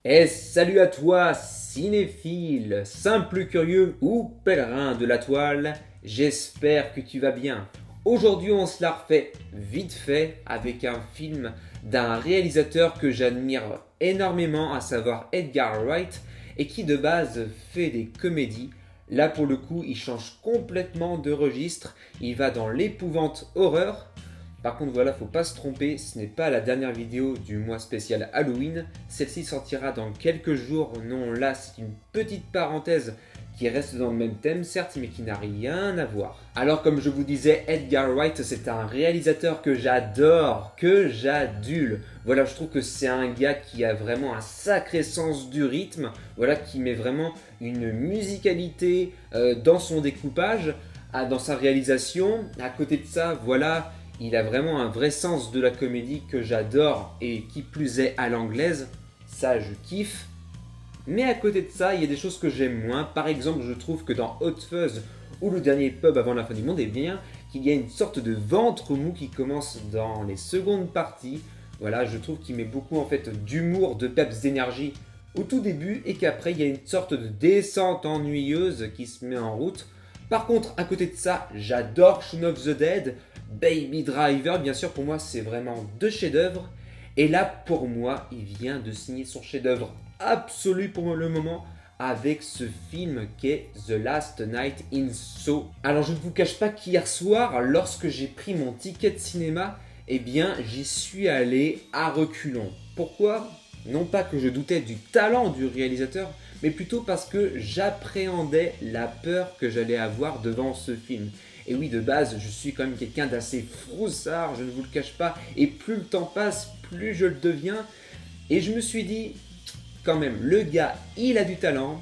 Et salut à toi, cinéphile, simple curieux ou pèlerin de la toile, j'espère que tu vas bien. Aujourd'hui on se la refait vite fait avec un film d'un réalisateur que j'admire énormément, à savoir Edgar Wright, et qui de base fait des comédies. Là pour le coup il change complètement de registre, il va dans l'épouvante horreur. Par contre, voilà, faut pas se tromper, ce n'est pas la dernière vidéo du mois spécial Halloween. Celle-ci sortira dans quelques jours. Non, là, c'est une petite parenthèse qui reste dans le même thème, certes, mais qui n'a rien à voir. Alors, comme je vous disais, Edgar Wright, c'est un réalisateur que j'adore, que j'adule. Voilà, je trouve que c'est un gars qui a vraiment un sacré sens du rythme, voilà, qui met vraiment une musicalité dans son découpage, dans sa réalisation. À côté de ça, voilà, il a vraiment un vrai sens de la comédie que j'adore et qui plus est à l'anglaise, ça je kiffe. Mais à côté de ça, il y a des choses que j'aime moins. Par exemple, je trouve que dans Hot Fuzz ou le dernier pub avant la fin du monde, eh bien, qu'il y a une sorte de ventre mou qui commence dans les secondes parties. Voilà, je trouve qu'il met beaucoup en fait d'humour, de peps, d'énergie au tout début et qu'après il y a une sorte de descente ennuyeuse qui se met en route. Par contre, à côté de ça, j'adore Shaun of the Dead, Baby Driver, bien sûr, pour moi, c'est vraiment deux chefs-d'œuvre. Et là, pour moi, il vient de signer son chef-d'œuvre absolu pour le moment avec ce film qu'est The Last Night in Soho. Alors, je ne vous cache pas qu'hier soir, lorsque j'ai pris mon ticket de cinéma, eh bien, j'y suis allé à reculons. Pourquoi? Non pas que je doutais du talent du réalisateur, mais plutôt parce que j'appréhendais la peur que j'allais avoir devant ce film. Et oui, de base, je suis quand même quelqu'un d'assez froussard, je ne vous le cache pas, et plus le temps passe, plus je le deviens. Et je me suis dit, quand même, le gars, il a du talent,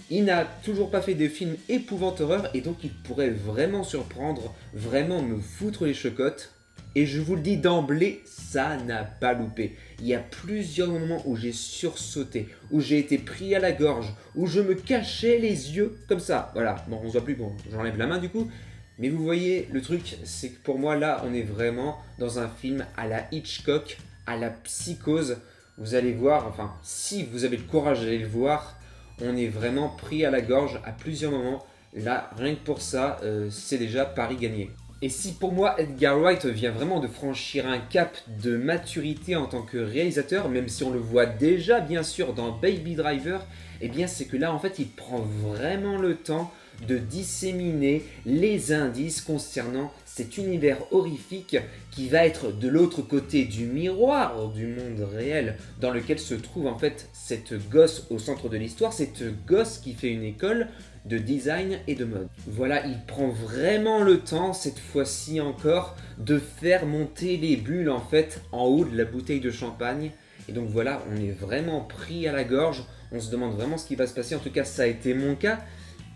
il n'a toujours pas fait de film épouvante horreur, et donc il pourrait vraiment surprendre, vraiment me foutre les chocottes. Et je vous le dis d'emblée, ça n'a pas loupé. Il y a plusieurs moments où j'ai sursauté, où j'ai été pris à la gorge, où je me cachais les yeux comme ça. Voilà, bon, on se voit plus, bon, j'enlève la main du coup. Mais vous voyez, le truc, c'est que pour moi, là, on est vraiment dans un film à la Hitchcock, à la Psychose. Vous allez voir, enfin, si vous avez le courage d'aller le voir, on est vraiment pris à la gorge à plusieurs moments. Là, rien que pour ça, c'est déjà pari gagné. Et si pour moi Edgar Wright vient vraiment de franchir un cap de maturité en tant que réalisateur, même si on le voit déjà bien sûr dans Baby Driver, eh bien c'est que là en fait il prend vraiment le temps de disséminer les indices concernant cet univers horrifique qui va être de l'autre côté du miroir du monde réel dans lequel se trouve en fait cette gosse au centre de l'histoire, cette gosse qui fait une école de design et de mode. Voilà, il prend vraiment le temps, cette fois-ci encore, de faire monter les bulles en fait en haut de la bouteille de champagne. Et donc voilà, on est vraiment pris à la gorge, on se demande vraiment ce qui va se passer, en tout cas ça a été mon cas.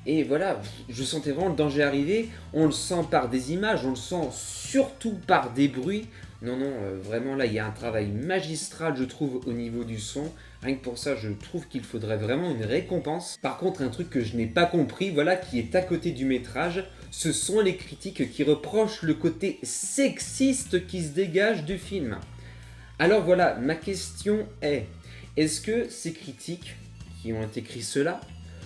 Et voilà, je sentais vraiment le danger arriver, on le sent par des images, on le sent surtout par des bruits. Non, non, vraiment là, il y a un travail magistral, je trouve, au niveau du son. Rien que pour ça, je trouve qu'il faudrait vraiment une récompense. Par contre, un truc que je n'ai pas compris, voilà, qui est à côté du métrage, ce sont les critiques qui reprochent le côté sexiste qui se dégage du film. Alors voilà, ma question est-ce que ces critiques qui ont écrit cela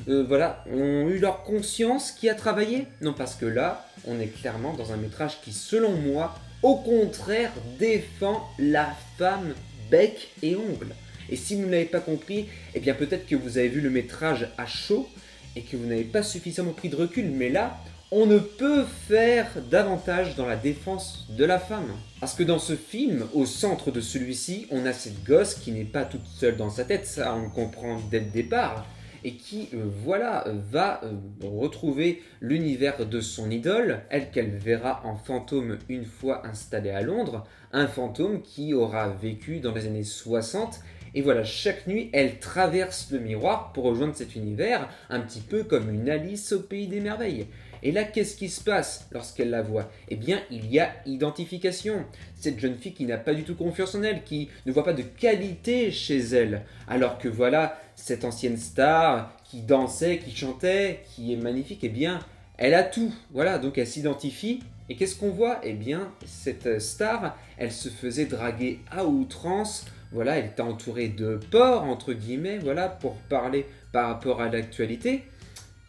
voilà, ont eu leur conscience qui a travaillé? Non, parce que là, on est clairement dans un métrage qui, selon moi, au contraire, défend la femme bec et ongle. Et si vous ne l'avez pas compris, eh bien peut-être que vous avez vu le métrage à chaud et que vous n'avez pas suffisamment pris de recul, mais là, on ne peut faire davantage dans la défense de la femme. Parce que dans ce film, au centre de celui-ci, on a cette gosse qui n'est pas toute seule dans sa tête, ça on le comprend dès le départ, et qui, voilà, va retrouver l'univers de son idole, elle qu'elle verra en fantôme une fois installée à Londres, un fantôme qui aura vécu dans les années 60. Et voilà, chaque nuit, elle traverse le miroir pour rejoindre cet univers, un petit peu comme une Alice au pays des merveilles. Et là, qu'est-ce qui se passe lorsqu'elle la voit? Eh bien, il y a identification. Cette jeune fille qui n'a pas du tout confiance en elle, qui ne voit pas de qualité chez elle. Alors que voilà, cette ancienne star qui dansait, qui chantait, qui est magnifique, eh bien, elle a tout. Voilà, donc elle s'identifie. Et qu'est-ce qu'on voit? Eh bien, cette star, elle se faisait draguer à outrance Voilà, il était entouré de porcs, entre guillemets, voilà, pour parler par rapport à l'actualité.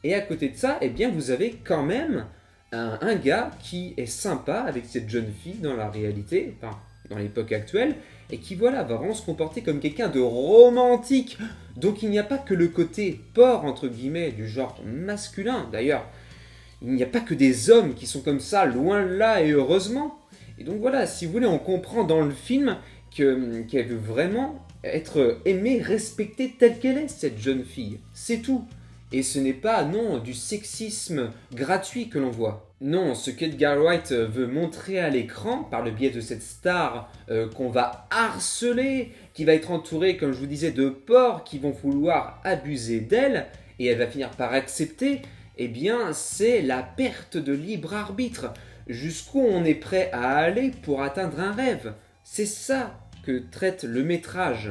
Et à côté de ça, eh bien, vous avez quand même un gars qui est sympa avec cette jeune fille dans la réalité, enfin, dans l'époque actuelle, et qui, voilà, va vraiment se comporter comme quelqu'un de romantique. Donc il n'y a pas que le côté porc, entre guillemets, du genre masculin. D'ailleurs, il n'y a pas que des hommes qui sont comme ça, loin de là, et heureusement. Et donc voilà, si vous voulez, on comprend dans le film qu'elle veut vraiment être aimée, respectée telle qu'elle est, cette jeune fille. C'est tout. Et ce n'est pas, non, du sexisme gratuit que l'on voit. Non, ce qu'Edgar Wright veut montrer à l'écran, par le biais de cette star qu'on va harceler, qui va être entourée, comme je vous disais, de porcs qui vont vouloir abuser d'elle, et elle va finir par accepter, eh bien, c'est la perte de libre arbitre. Jusqu'où on est prêt à aller pour atteindre un rêve. C'est ça que traite le métrage.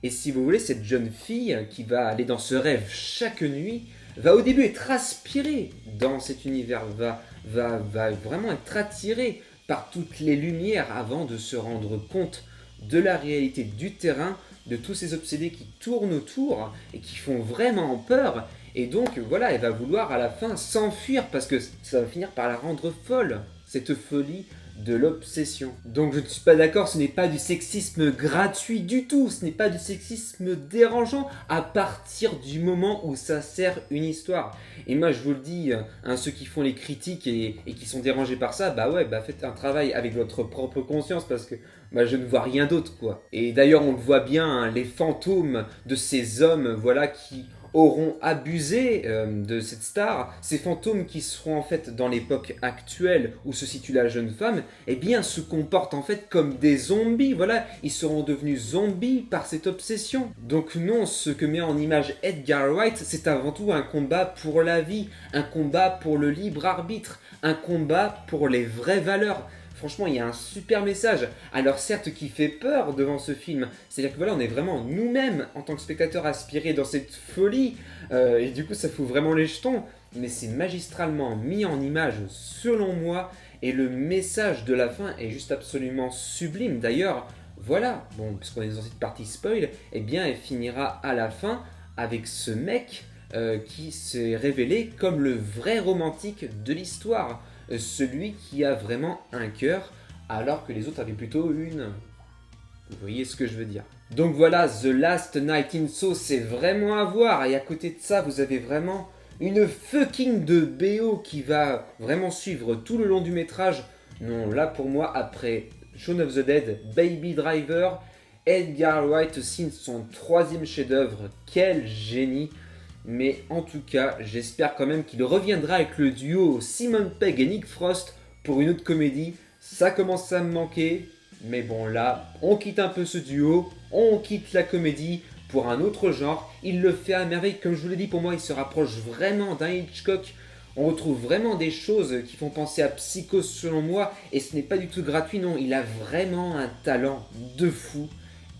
Et si vous voulez, cette jeune fille qui va aller dans ce rêve chaque nuit, va au début être aspirée dans cet univers, va vraiment être attirée par toutes les lumières avant de se rendre compte de la réalité du terrain, de tous ces obsédés qui tournent autour et qui font vraiment peur. Et donc voilà, elle va vouloir à la fin s'enfuir parce que ça va finir par la rendre folle, cette folie de l'obsession. Donc je ne suis pas d'accord, ce n'est pas du sexisme gratuit du tout, ce n'est pas du sexisme dérangeant à partir du moment où ça sert une histoire. Et moi je vous le dis, hein, ceux qui font les critiques et qui sont dérangés par ça, bah ouais, bah faites un travail avec votre propre conscience parce que bah, je ne vois rien d'autre quoi. Et d'ailleurs on le voit bien, hein, les fantômes de ces hommes, voilà, qui auront abusé de cette star, ces fantômes qui seront en fait dans l'époque actuelle où se situe la jeune femme, eh bien se comportent en fait comme des zombies, voilà, ils seront devenus zombies par cette obsession. Donc non, ce que met en image Edgar Wright, c'est avant tout un combat pour la vie, un combat pour le libre arbitre, un combat pour les vraies valeurs. Franchement, il y a un super message. Alors certes, qui fait peur devant ce film. C'est-à-dire que voilà, on est vraiment nous-mêmes, en tant que spectateurs, aspirés dans cette folie. Et du coup, ça fout vraiment les jetons. Mais c'est magistralement mis en image, selon moi. Et le message de la fin est juste absolument sublime. D'ailleurs, voilà, bon, puisqu'on est dans cette partie spoil, eh bien, elle finira à la fin avec ce mec qui s'est révélé comme le vrai romantique de l'histoire. Celui qui a vraiment un cœur, alors que les autres avaient plutôt une... Vous voyez ce que je veux dire. Donc voilà, The Last Night in Soho, c'est vraiment à voir. Et à côté de ça, vous avez vraiment une fucking de BO qui va vraiment suivre tout le long du métrage. Non, là pour moi, après Shaun of the Dead, Baby Driver, Edgar Wright signe son 3e chef-d'œuvre. Quel génie! Mais en tout cas, j'espère quand même qu'il reviendra avec le duo Simon Pegg et Nick Frost pour une autre comédie. Ça commence à me manquer, mais bon là, on quitte un peu ce duo, on quitte la comédie pour un autre genre. Il le fait à merveille, comme je vous l'ai dit, pour moi il se rapproche vraiment d'un Hitchcock. On retrouve vraiment des choses qui font penser à Psycho selon moi, et ce n'est pas du tout gratuit, non, il a vraiment un talent de fou.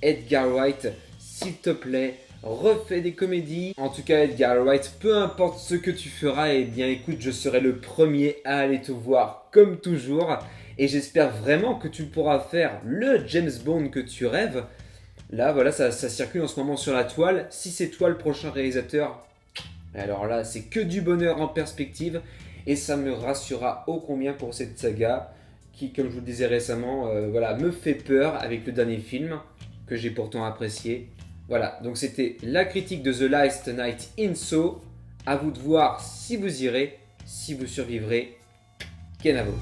Edgar Wright, s'il te plaît, refais des comédies. En tout cas, Edgar Wright, peu importe ce que tu feras, eh bien écoute, je serai le premier à aller te voir comme toujours. Et j'espère vraiment que tu pourras faire le James Bond que tu rêves. Là, voilà, ça circule en ce moment sur la toile. Si c'est toi le prochain réalisateur, alors là, c'est que du bonheur en perspective. Et ça me rassurera ô combien pour cette saga qui, comme je vous le disais récemment, voilà, me fait peur avec le dernier film que j'ai pourtant apprécié. Voilà, donc c'était la critique de The Last Night in Soho. À vous de voir si vous irez, si vous survivrez. Kenavo.